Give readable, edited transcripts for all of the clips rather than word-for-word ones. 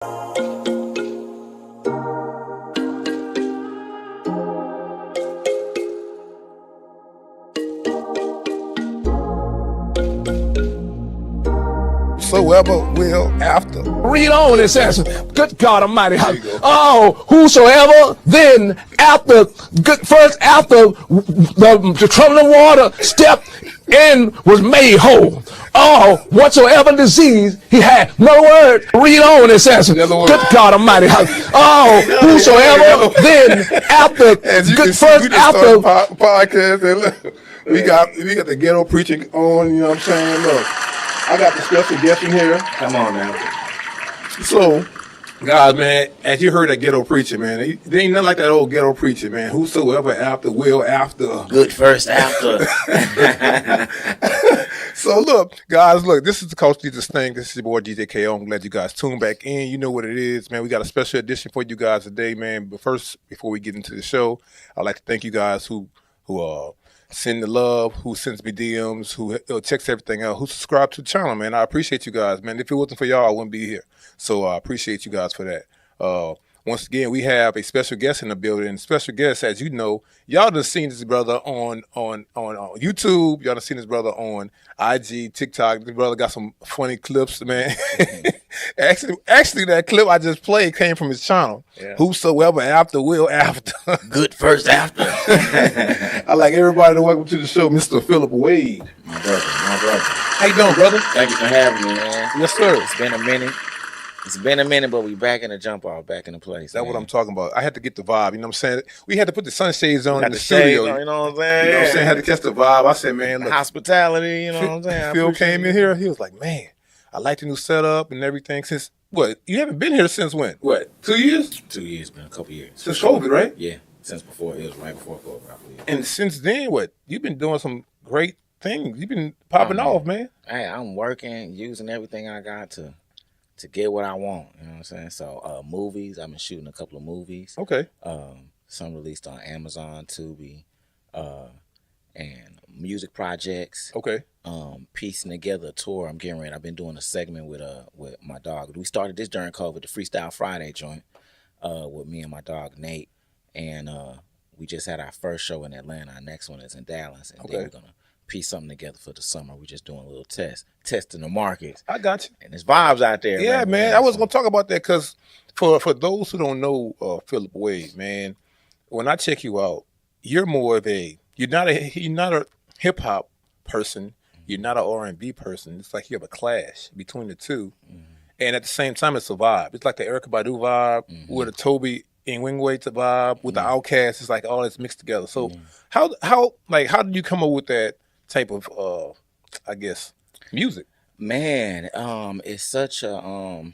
Whosoever will after. Read on, it says, good God Almighty. Oh, whosoever then after the troubling water stepped in was made whole. Oh, whatsoever disease he had. No word. Read on, it says, good God Almighty. Oh, whosoever then after podcast. And we got the ghetto preaching on. You know what I'm saying? Look. I got the special guest in here. Come on now. So, guys, man, as you heard that ghetto preacher, man, they ain't nothing like that old ghetto preacher, man. Whosoever after will after. Good first after. So, look, guys, this is the Coach Jesus thing. This is your boy DJ KO. I'm glad you guys tuned back in. You know what it is, man. We got a special edition for you guys today, man. But first, before we get into the show, I'd like to thank you guys who send the love, who sends me DMs, who checks everything out, who subscribe to the channel, man. I appreciate you guys, man. If it wasn't for y'all, I wouldn't be here. So I appreciate you guys for that. Once again, we have a special guest in the building. Special guest, as you know, y'all done seen this brother on YouTube. Y'all done seen this brother on IG, TikTok. The brother got some funny clips, man. Actually, that clip I just played came from his channel. Yeah. Whosoever after will after. Good first after. I'd like everybody to welcome to the show, Mr. Phillip Wade. My brother. How you doing, brother? Thank you for having me, man. Yes, sir. It's been a minute, but we back in the jump off, back in the place. That's what I'm talking about. I had to get the vibe, you know what I'm saying? We had to put the sunshades on in the studio. You know what I'm saying? You know what I'm saying? Had to catch the vibe. I said, man, look. Hospitality, you know what I'm saying? Phill came in here. He was like, man, I like the new setup and everything since, what? You haven't been here since when? What, 2 years? 2 years, been a couple years. Since COVID, right? Yeah, since before. It was right before COVID, I believe. And since then, what? You've been doing some great things. You've been popping off, man. Hey, I'm working, using everything I got to get what I want, you know what I'm saying? So movies, I've been shooting a couple of movies. Okay. Some released on Amazon, Tubi, and music projects. Okay. Piecing together a tour. I'm getting ready. I've been doing a segment with my dog. We started this during COVID, the Freestyle Friday joint, with me and my dog Nate. And we just had our first show in Atlanta. Our next one is in Dallas. And then we're gonna piece something together for the summer. We're just doing a little testing the markets. I got you. And there's vibes out there. Yeah, man. I was gonna talk about that because for those who don't know Phillip Wade, man, when I check you out, you're more of you're not a hip hop person. You're not an R&B person. It's like you have a clash between the two, and at the same time, it's a vibe. It's like the Erykah Badu vibe with a Toby and Wingway vibe with the Outkast. It's like all that's mixed together. So how did you come up with that type of I guess music? Man, it's such a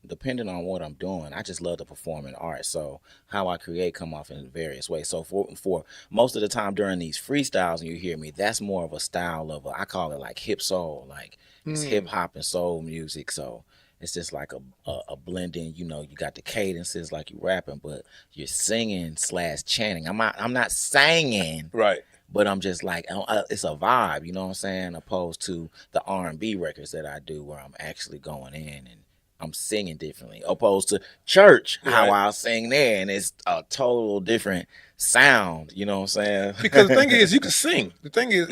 depending on what I'm doing, I just love to perform in art. So how I create come off in various ways. So for most of the time during these freestyles and you hear me, that's more of a style of I call it like hip soul. Like it's hip hop and soul music. So it's just like a blending, you know, you got the cadences like you rapping, but you're singing / chanting. I'm not singing. Right. But I'm just like, it's a vibe, you know what I'm saying? Opposed to the R&B records that I do where I'm actually going in and I'm singing differently. Opposed to church, how I sing there, and it's a total different sound, you know what I'm saying? Because the thing is, you can sing. The thing is,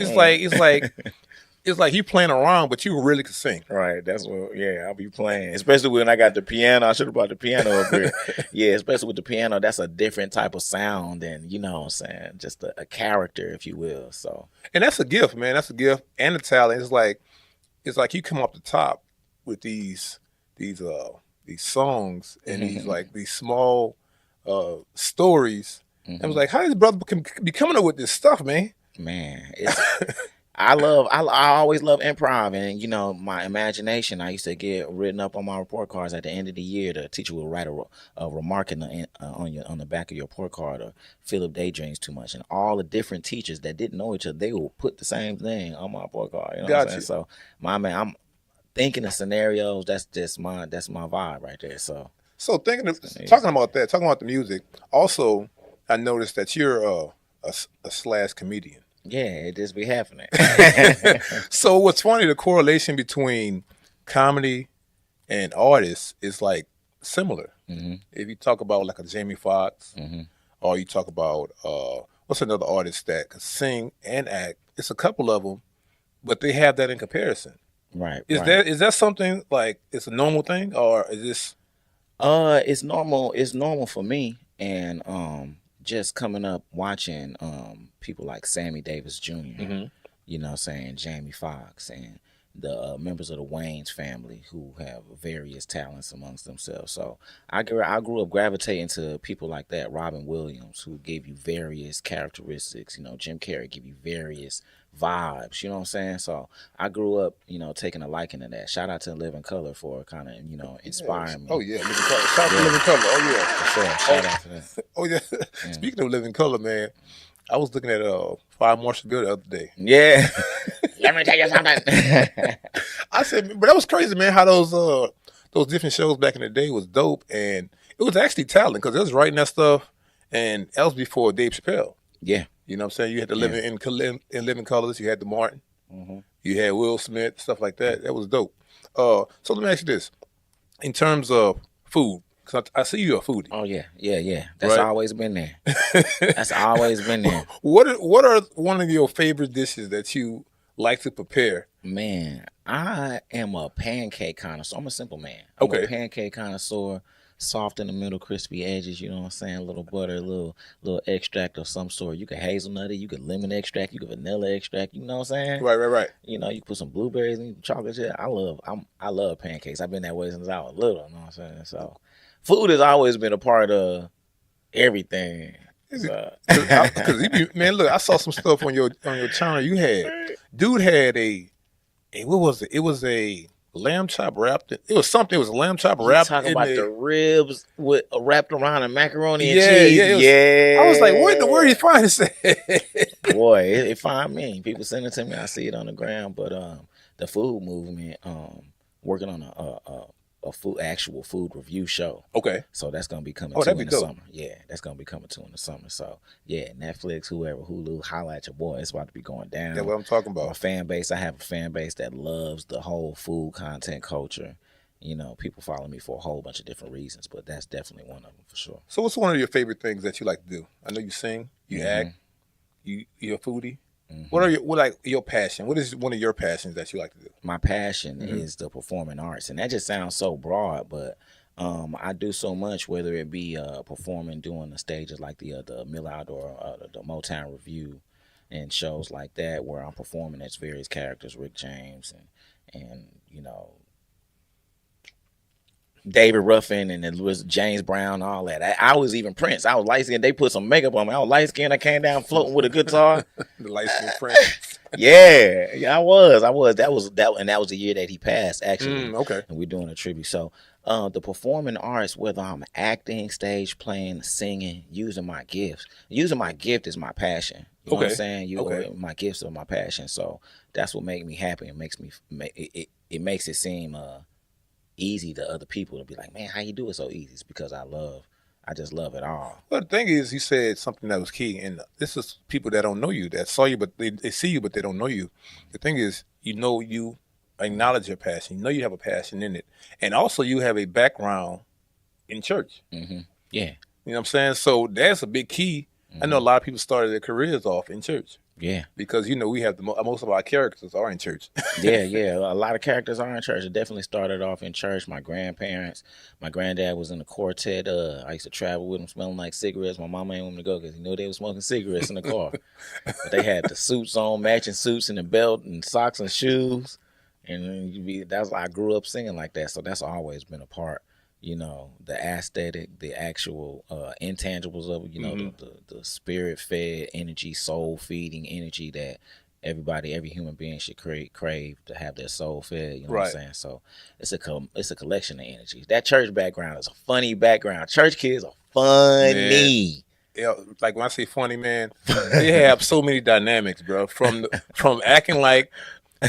it's like you playing around, but you really can sing. Right, that's what, I'll be playing. Especially when I got the piano. I should have brought the piano up here. Yeah, especially with the piano, that's a different type of sound than, you know what I'm saying, just a character, if you will. So, and that's a gift, man. That's a gift and a talent. It's like you come up the top with these songs and these small stories. I was like, how does brother be coming up with this stuff, man? Man, it's I always love improv, and you know, my imagination. I used to get written up on my report cards at the end of the year. The teacher would write a remark on the back of your report card, or Phillip daydreams too much. And all the different teachers that didn't know each other, they will put the same thing on my report card. You know what I'm saying? So, my man, I'm thinking of scenarios. That's my vibe right there. So talking about the music. Also, I noticed that you're a / comedian. Yeah, it just be happening. So what's funny, the correlation between comedy and artists is like similar. Mm-hmm. If you talk about like a Jamie Foxx, Mm-hmm. or you talk about what's another artist that can sing and act? It's a couple of them, but they have that in comparison. Right, Is right. that something like it's a normal thing, or is this? It's normal. It's normal for me, and just coming up watching people like Sammy Davis Jr. Mhm. You know, saying Jamie Foxx and the members of the Wayne's family who have various talents amongst themselves. So I grew up gravitating to people like that. Robin Williams, who gave you various characteristics. You know, Jim Carrey give you various vibes. You know what I'm saying? So I grew up, you know, taking a liking to that. Shout out to Living Color for kind of, you know, inspiring me. Oh yeah, Living Color. Shout out to Living Color. Oh yeah, For sure. Shout out to that. oh yeah. Speaking of Living Color, man, I was looking at Fire Marshal Bill the other day. Yeah. Let me tell you something. I said, but that was crazy, man. How those different shows back in the day was dope, and it was actually talent because it was writing that stuff, and that was before Dave Chappelle. Yeah. You know what I'm saying? You had the in Living Colors. You had the Martin. Mm-hmm. You had Will Smith, stuff like that. That was dope. So let me ask you this: in terms of food, because I see you're a foodie. Oh yeah, yeah. That's Right? always been there. That's always been there. What are one of your favorite dishes that you like to prepare? Man, I am a pancake connoisseur. I'm a simple man. I'm Okay. a pancake connoisseur. Soft in the middle, crispy edges. You know what I'm saying? A little butter, a little extract of some sort. You could hazelnut it. You could lemon extract. You could vanilla extract. You know what I'm saying? Right. You know, you put some blueberries and chocolate chip. I love pancakes. I've been that way since I was little. You know what I'm saying? So, food has always been a part of everything. So. Because man, look, I saw some stuff on your channel. Dude had a what was it? It was a lamb chop wrapped. It was something. It was a lamb chop wrapped. Talking about the ribs with wrapped around in macaroni and Yeah, cheese. yeah. I was like, where in the world you find this at? Boy, it find me. People send it to me. I see it on the ground. But the food movement, working on actual food review show. Okay. So that's gonna be coming Oh, to that'd in be the dope. summer. Yeah, that's gonna be coming to in the summer. So yeah, Netflix, whoever, Hulu, holla at your boy. It's about to be going down. That's what I'm talking My about. fan base, I have a fan base that loves the whole food content culture. You know, people follow me for a whole bunch of different reasons, but that's definitely one of them for sure. So, what's one of your favorite things that you like to do? I know you sing, you Mhm. act, you're a foodie. Mhm. What your passion? What is one of your passions that you like to do? My passion Mhm. is the performing arts, and that just sounds so broad, but I do so much, whether it be performing, doing the stages like the Mill Outdoor, the Motown Review, and shows like that, where I'm performing as various characters, Rick James and you know, David Ruffin, and it was James Brown, all that. I was even Prince. I was light skinned. They put some makeup on me. I was light skinned. I came down floating with a guitar. The light skin friend. Yeah, I was. That was the year that he passed, actually. Okay. And we're doing a tribute. So, the performing arts, whether I'm acting, stage playing, singing, using my gifts. Using my gift is my passion. You know what I'm saying? My gifts are my passion. So that's what makes me happy. It makes me it makes it seem easy to other people to be like, man, how you do it so easy? It's because I just love it all. Well, the thing is, you said something that was key, and this is people that don't know you, that saw you, but they see you, but they don't know you. The thing is, you acknowledge your passion. You know you have a passion in it, and also you have a background in church. Mm-hmm. Yeah. You know what I'm saying? So that's a big key. I know a lot of people started their careers off in church. Yeah. Because, we have most of our characters are in church. Yeah. A lot of characters are in church. It definitely started off in church. My grandparents, my granddad was in the quartet. I used to travel with him smelling like cigarettes. My mama ain't want me to go because he knew they were smoking cigarettes in the car. But they had the suits on, matching suits and the belt and socks and shoes. And that's why I grew up singing like that. So that's always been a part. The aesthetic, the actual intangibles of it, the spirit-fed energy, soul-feeding energy that every human being should crave to have their soul fed. You know what I'm saying? So it's a collection of energies. That church background is a funny background. Church kids are funny. Yeah, like when I say funny, man, they have so many dynamics, bro. From acting like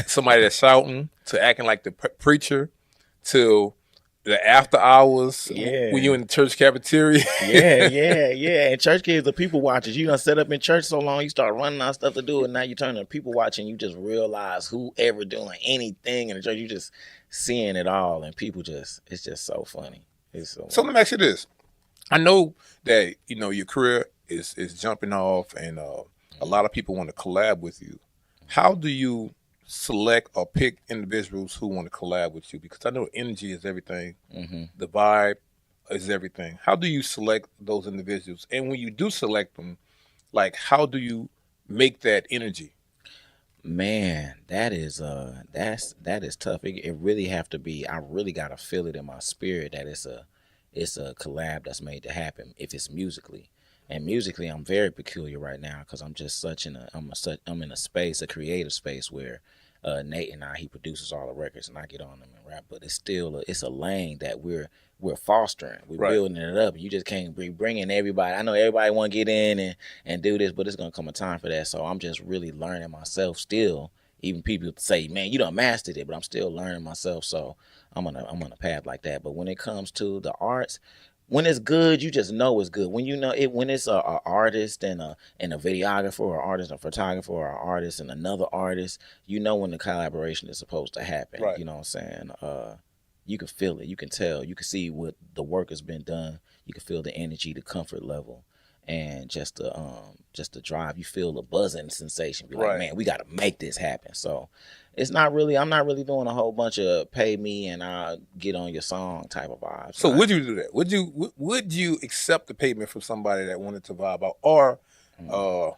somebody that's shouting to acting like the preacher to the after hours when you in the church cafeteria. Yeah. And church kids are people watchers. You done set up in church so long, you start running out of stuff to do, and now you turn to people watching. You just realize whoever doing anything in the church, you just seeing it all, and people it's just so funny. So let me ask you this. I know that, you know, your career is jumping off and a lot of people want to collab with you. How do you select or pick individuals who want to collab with you? Because I know energy is everything. The vibe is everything. How do you select those individuals? And when you do select them, like, how do you make that energy? Man, that is tough. It really have to be. I really gotta feel it in my spirit that it's a collab that's made to happen. If it's musically, and musically, I'm very peculiar right now because I'm just I'm in a space, a creative space where Nate and he produces all the records and I get on them and rap. But it's still it's a lane that we're fostering, we're building it up. You just can't be bringing everybody. I know everybody want to get in and do this, but it's gonna come a time for that. So I'm just really learning myself still. Even people say, "Man, you done mastered it," but I'm still learning myself. So I'm on a path like that. But when it comes to the arts, when it's good, you just know it's good. When you know it, when it's a artist and a videographer, or artist and photographer, or an artist and another artist, you know when the collaboration is supposed to happen. Right. You know what I'm saying? You can feel it, you can tell, you can see what the work has been done. You can feel the energy, the comfort level, and just the drive. You feel the buzzing sensation. Be like, man, we got to make this happen. So it's not really. I'm not really doing a whole bunch of pay me and I'll get on your song type of vibes. So would you do that? Would you accept the payment from somebody that wanted to vibe out, or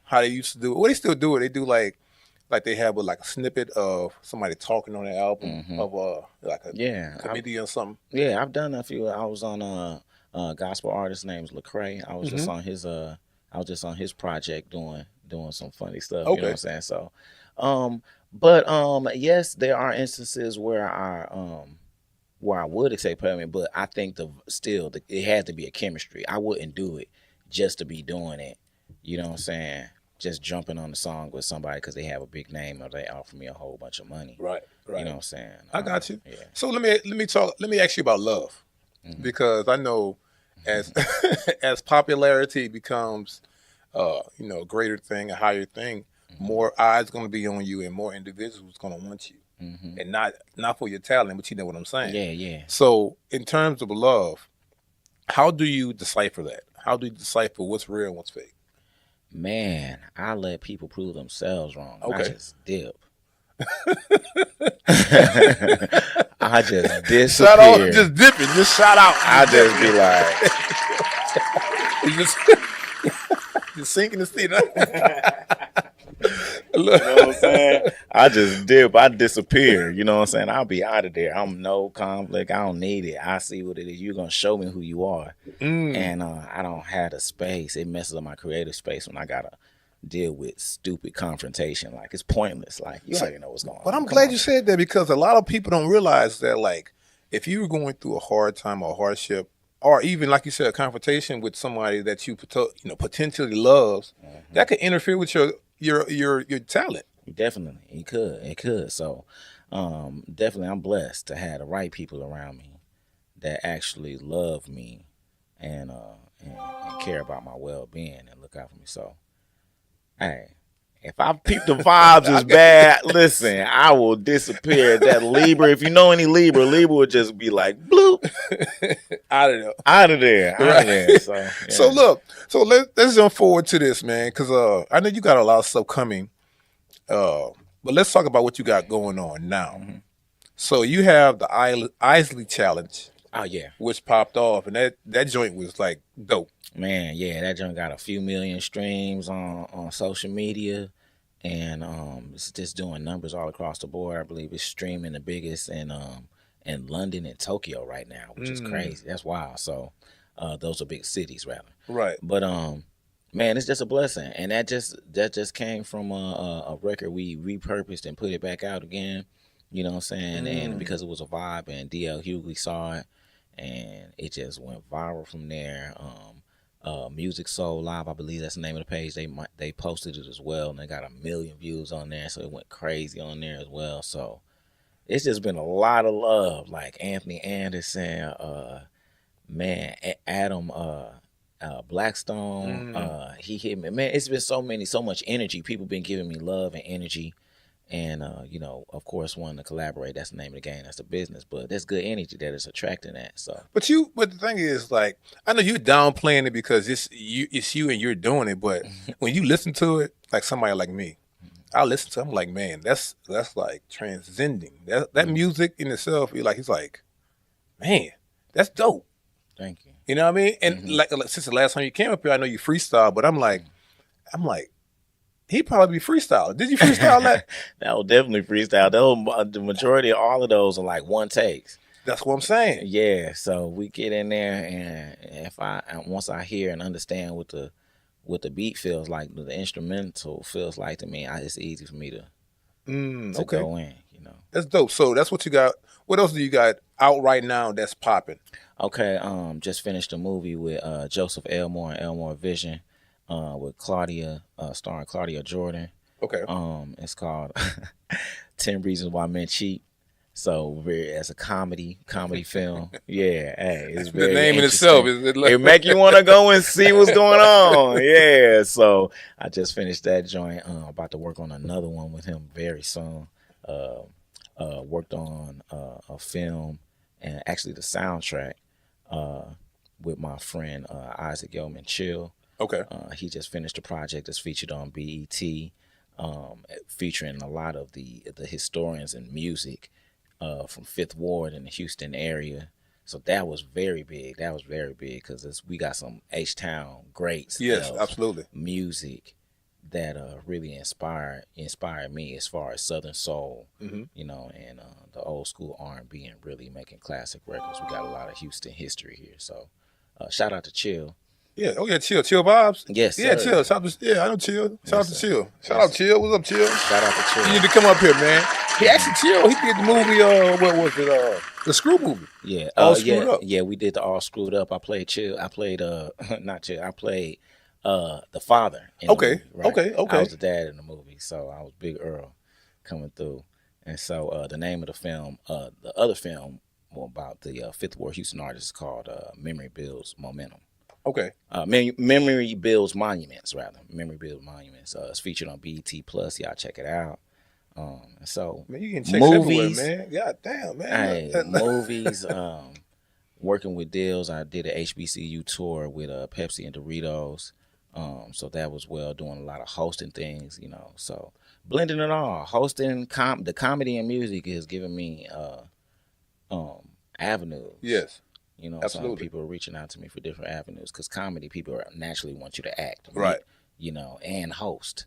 how they used to do it? Well, they still do it. They do like they have like a snippet of somebody talking on the album of like a comedian or something. Yeah, I've done a few. I was on a gospel artist named Lecrae. I was just on his project doing some funny stuff. You know what I'm saying? So but yes, there are instances where I would accept payment, but I think it has to be a chemistry. I wouldn't do it just to be doing it. You know what I'm saying? Just jumping on the song with somebody because they have a big name or they offer me a whole bunch of money. Right. You know what I'm saying? I got you. Yeah. So let me ask you about love, because I know as as popularity becomes a greater thing, a higher thing, more eyes going to be on you and more individuals going to want you, and not for your talent, but you know what I'm saying. Yeah. So in terms of love, how do you decipher that? How do you decipher what's real and what's fake? Man, I let people prove themselves wrong. Okay. I just dip. I just disappear. Shout out, just dipping, just shout out. I just be like, just sinking the seat. You know what I'm saying? I just dip. I disappear. You know what I'm saying? I'll be out of there. I'm no conflict. I don't need it. I see what it is. You're going to show me who you are. And I don't have the space. It messes up my creative space when I got to deal with stupid confrontation. Like, it's pointless. Like, you already know what's going on. But I'm glad you said that, because a lot of people don't realize that, like, if you're going through a hard time or hardship, or even, like you said, a confrontation with somebody that you potentially loves, that could interfere with your talent. Definitely, it could. So, definitely, I'm blessed to have the right people around me that actually love me and care about my well-being and look out for me. So, hey, if I peep the vibes is bad, listen, I will disappear. That Libra, if you know any Libra will just be like, bloop, out of there. Out of there. So, yeah. So let's jump forward to this, man, because I know you got a lot of stuff coming. But let's talk about what you got going on now. So you have the Isley challenge. Oh yeah, which popped off, and that joint was like dope. Man, yeah, that joint got a few million streams on social media, and it's just doing numbers all across the board. I believe it's streaming the biggest in London and Tokyo right now, which is crazy. That's wild. So those are big cities, rather. Right. But man, it's just a blessing, and that just came from a record we repurposed and put it back out again. You know what I'm saying? And because it was a vibe, and DL Hughley saw it, and it just went viral from there. Music Soul Live, I believe that's the name of the page. They posted it as well, and they got 1 million views on there, so it went crazy on there as well. So it's just been a lot of love. Like Anthony Anderson, man, Adam Blackstone, he hit me. Man, it's been so much energy. People been giving me love and energy, And of course, wanting to collaborate. That's the name of the game. That's the business. But there's good energy that is attracting that. So, But the thing is, like, I know you're downplaying it because it's you and you're doing it. But when you listen to it, like somebody like me, I listen to it, I'm like, man, that's like transcending. That music in itself, he's like, man, that's dope. thank you. You know what I mean? And like since the last time you came up here, I know you freestyle, but I'm like, he probably be freestyle. Did you freestyle that? That was definitely freestyle. The majority of all of those are like one takes. That's what I'm saying. Yeah. So we get in there, and once I hear and understand what the beat feels like, what the instrumental feels like to me, it's easy for me to Okay. go in. That's dope. So that's what you got. What else do you got out right now that's popping? Okay. Just finished a movie with Joseph Elmore and Elmore Vision, with Claudia, starring Claudia Jordan. Okay. It's called 10 Reasons Why Men Cheat. So as a comedy film. Yeah, hey, it's very the name in interesting. itself is It make you want to go and see what's going on. Yeah. So I just finished that joint. About to work on another one with him very soon. Worked on a film and actually the soundtrack with my friend Isaac Yeoman Chill. Okay. He just finished a project that's featured on BET, featuring a lot of the historians and music from Fifth Ward in the Houston area. So that was very big. Because we got some H-Town greats. Yes, absolutely. Music that really inspired me as far as Southern soul, and the old school R&B, and really making classic records. We got a lot of Houston history here. So shout out to Chill. Yeah. Oh yeah. Chill vibes. Yes. Yeah. Sir. Chill. I know Chill. Shout out to sir. Chill. Shout out Chill. What's up, Chill? Shout out to Chill. You need to come up here, man. He actually Chill. He did the movie. What was it? The Screw movie. Yeah. All Screwed Up. Yeah. We did the All Screwed Up. I played Chill. I played not Chill. I played the father. In the movie, right? Okay. I was the dad in the movie, so I was Big Earl coming through. And so the name of the film, the other film about the Fifth Ward Houston artist is called Memory Builds Momentum. Okay. Memory Builds Monuments, rather. Memory Builds Monuments. It's featured on BET Plus. Y'all check it out. So man, you can check movies, everywhere, man. God damn, man. Hey, movies. Working with deals. I did an HBCU tour with Pepsi and Doritos. So that was doing a lot of hosting things, So blending it all, hosting the comedy and music is giving me avenues. Yes. Absolutely. Some people are reaching out to me for different avenues because comedy people naturally want you to act, right? And host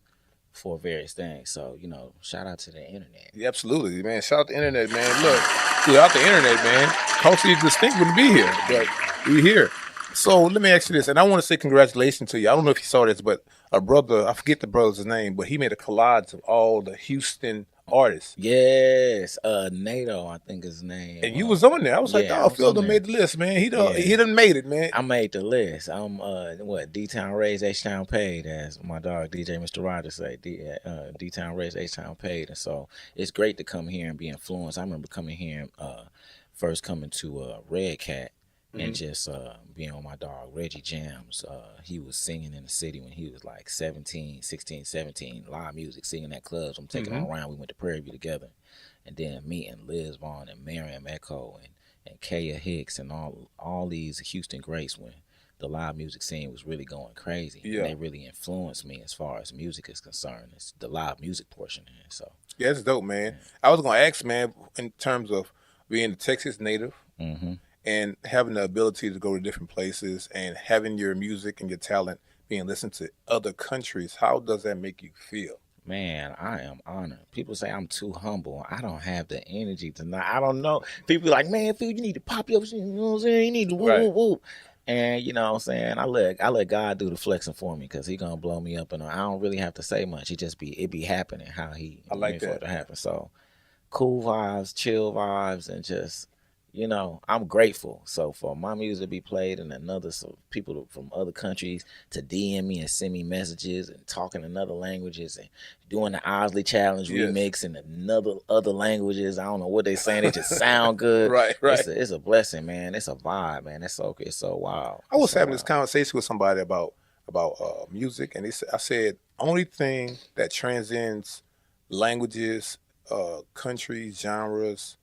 for various things. So, shout out to the internet. Yeah, absolutely, man. Shout out to the internet, man. Look, without the internet, man, Culture Distinct wouldn't be here, but we're here. So let me ask you this, and I want to say congratulations to you. I don't know if you saw this, but a brother, I forget the brother's name, but he made a collage of all the Houston artists. Yes, NATO, I think his name. And you was on there. I was like, Phill done made the list, man. He done made it, man. I made the list. I'm D-Town raised, H-Town paid, as my dog DJ Mr. Rogers say. D-Town raised, H-Town paid. And so it's great to come here and be influenced. I remember coming here, first coming to Red Cat. And just being on my dog Reggie Jams. He was singing in the city when he was like 16, 17, live music, singing at clubs. I'm taking him around. We went to Prairie View together. And then meeting Liz Vaughn and Miriam Echo and Kaya Hicks and all these Houston greats when the live music scene was really going crazy. Yeah. And they really influenced me as far as music is concerned. It's the live music portion here. So yeah, it's dope, man. I was gonna ask, man, in terms of being a Texas native. And having the ability to go to different places and having your music and your talent being listened to other countries, how does that make you feel? Man, I am honored. People say I'm too humble. I don't have the energy tonight. I don't know. People like, man, Phill, you need to pop your shit. You know what I'm saying? You need to woo, woo. And you know what I'm saying? I let God do the flexing for me because he gonna blow me up, and I don't really have to say much. It be happening how he I like for that it to happen. So cool vibes, chill vibes, and just I'm grateful. So for my music to be played and people from other countries to DM me and send me messages and talking in other languages and doing the Isley Challenge remix in other languages. I don't know what they're saying. It just sound good. Right. It's a blessing, man. It's a vibe, man. It's so wild. I was having this conversation with somebody about music, and I said only thing that transcends languages, countries, genres,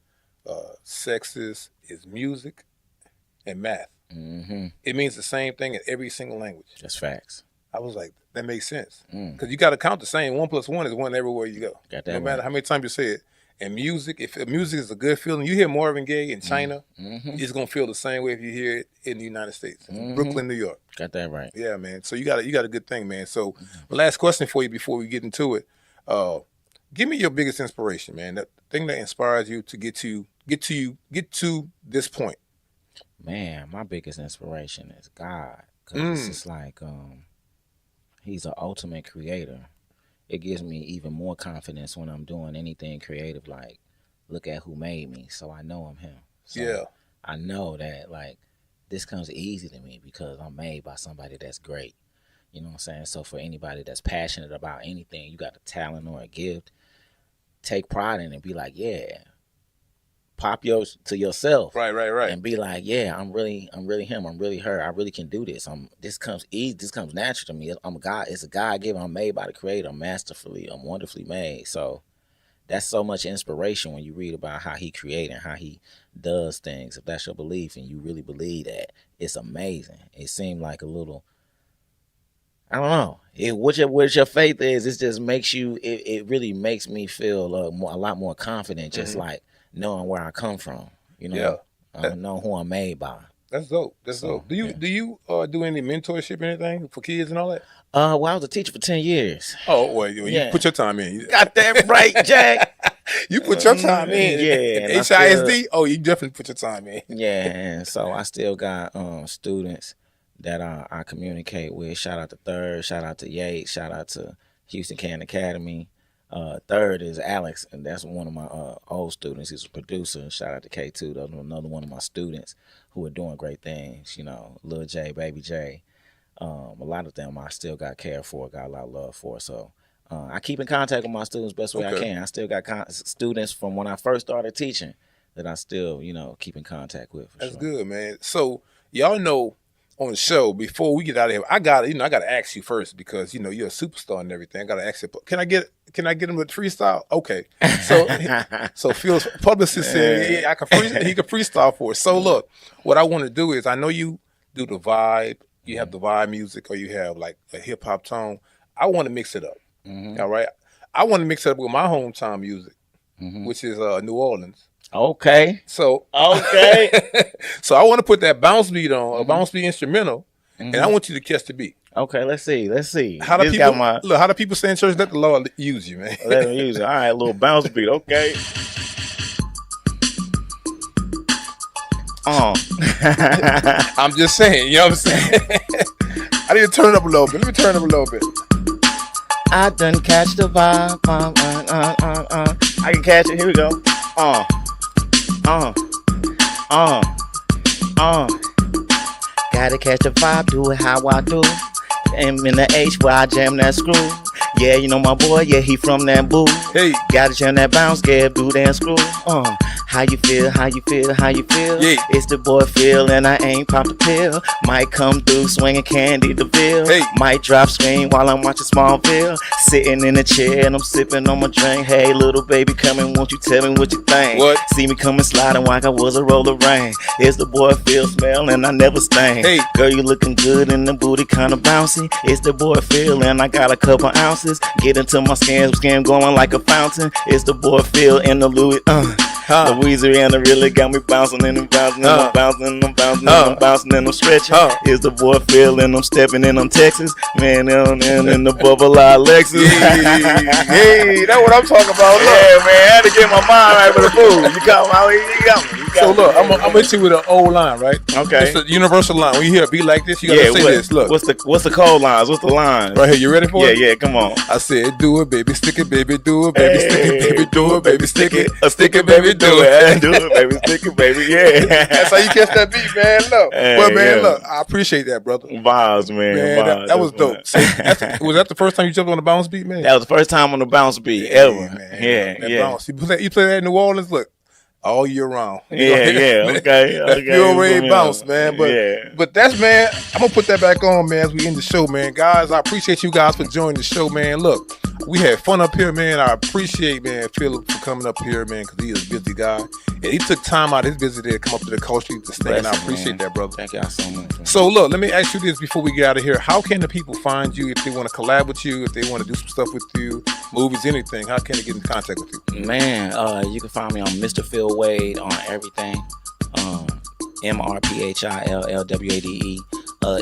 sexes is music and math. Mm-hmm. It means the same thing in every single language. That's facts. I was like, that makes sense. Because you got to count the same. 1 + 1 is 1 everywhere you go. Got that no matter right. how many times you say it. And music, if music is a good feeling, you hear Marvin Gaye in China, it's going to feel the same way if you hear it in the United States. Brooklyn, New York. Got that right. Yeah, man. So you got a good thing, man. So my last question for you before we get into it. Give me your biggest inspiration, man. That thing that inspires you to get to this point. Man, my biggest inspiration is God. Because it's just like he's an ultimate creator. It gives me even more confidence when I'm doing anything creative, like look at who made me, so I know I'm him. So Yeah. I know that like this comes easy to me because I'm made by somebody that's great. You know what I'm saying? So for anybody that's passionate about anything, you got a talent or a gift, take pride in it and be like, yeah. Pop yours to yourself. Right. And be like, yeah, I'm really him. I'm really her. I really can do this. This comes easy. This comes natural to me. I'm a God. It's a God given. I'm made by the Creator. I'm masterfully. I'm wonderfully made. So that's so much inspiration when you read about how He created and how He does things. If that's your belief and you really believe that, it's amazing. It seemed like a little, I don't know. What your faith is, it just makes you. It really makes me feel a lot more confident. Just like knowing where I come from, you know, I know who I'm made by. That's dope. That's dope. Do you do any mentorship or anything for kids and all that? Well, I was a teacher for 10 years. Oh, well, you put your time in. Got that right, Jack. You put your time in. Yeah. HISD. Oh, you definitely put your time in. Yeah, and so I still got students that I communicate with. Shout out to Third. Shout out to Yates. Shout out to Houston Can Academy. Third is Alex, and that's one of my old students. He's a producer. Shout out to K2. That's another one of my students who are doing great things. You know, Lil J, Baby J. A lot of them I still got care for, got a lot of love for. So I keep in contact with my students best way I can. I still got students from when I first started teaching that I still, keep in contact with. That's good, man. So y'all know on the show, before we get out of here, I gotta ask you first because you're a superstar and everything. I gotta ask you, can I get him with freestyle? Okay. So Phil's publicist said he could freestyle for us. So look, what I want to do is, I know you do the vibe, you have the vibe music, or you have like a hip hop tone. I want to mix it up. All right. I want to mix it up with my hometown music, which is New Orleans. Okay. So okay. So I want to put that bounce beat on, a bounce beat instrumental, and I want you to catch the beat. Okay, let's see. How do people say in church, let the Lord use you, man? Let him use it. All right, a little bounce beat. Okay. I'm just saying, you know what I'm saying? I need to turn it up a little bit. Let me turn it up a little bit. I done catch the vibe. I can catch it. Here we go. Gotta catch the vibe, do it how I do. I'm in the H where I jam that screw. Yeah, you know my boy, yeah, he from that boo. Hey. Gotta jam that bounce, yeah, do that screw. How you feel? Yeah. It's the boy Phill and I ain't popped a pill. Might come through swinging candy DeVille. Hey. Might drop screen while I'm watching Smallville. Sitting in the chair and I'm sipping on my drink. Hey, little baby coming, won't you tell me what you think? What? See me coming sliding like I was a roller rain. It's the boy Phill smell and I never stain. Hey. Girl, you looking good and the booty kinda bouncy. It's the boy Phill and I got a couple ounces. Get into my skin going like a fountain. It's the boy Phill and the Louis, Louisiana really got me bouncing and I'm bouncing and I'm bouncing and I'm bouncing and I'm bouncing and I'm stretching. It's the boy Phill and I'm stepping and I'm Texas. Man, and in the bubble I Lexus. Hey, that's what I'm talking about. Look. Yeah, man, I had to get my mind right for the food. You got me. So look, I'm gonna hit you with an old line, right? Okay. It's a universal line. When you hear a beat like this, you gotta say this. Look. What's the cold lines? What's the lines? Right here, you ready for it? Yeah, come on. I said, do it, baby, stick it, baby, do it, baby, stick it, baby, do it, baby, stick it, stick it, baby, do it, do it, baby, stick it, baby, yeah. That's how you catch that beat, man. Look, well, man, look, I appreciate that, brother. Vibes, man. That was dope. So, was that the first time you jumped on the bounce beat, man? That was the first time on the bounce beat ever. Man. Yeah. Bounce. You play that in New Orleans, look, all year round. Okay. That's pure rave bounce, man. But that's, man, I'm gonna put that back on, man, as we end the show, man. Guys, I appreciate you guys for joining the show, man. Look, We had fun up here, man. I appreciate, man, Phill for coming up here, man, because he is a busy guy. And he took time out of his busy day to come up to the Coast Street to stay, and I appreciate that, brother. Thank y'all so much. Man. So, look, let me ask you this before we get out of here. How can the people find you if they want to collab with you, if they want to do some stuff with you, movies, anything? How can they get in contact with you? Man, you can find me on Mr. Phill Wade on everything. MrPhillWade.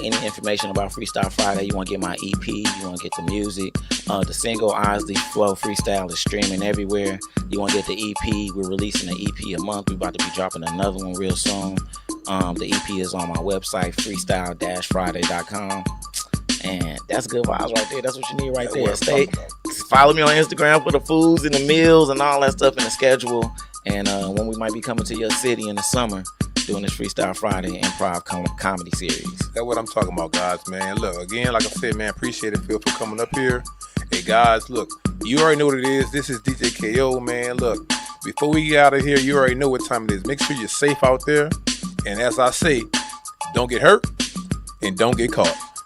Any information about Freestyle Friday, you want to get my EP, you want to get the music. The single Isley Flow Freestyle is streaming everywhere. You want to get the EP, we're releasing the EP a month. We're about to be dropping another one real soon. The EP is on my website, freestyle-friday.com. And that's good vibes right there. That's what you need right there. Follow me on Instagram for the foods and the meals and all that stuff in the schedule. And when we might be coming to your city in the summer, doing this Freestyle Friday improv comedy series. That's what I'm talking about, guys, man. Look, again, like I said, man, appreciate it, Phill, for coming up here. Hey, guys, look, you already know what it is. This is DJ KO, man. Look, before we get out of here, you already know what time it is. Make sure you're safe out there. And as I say, don't get hurt and don't get caught.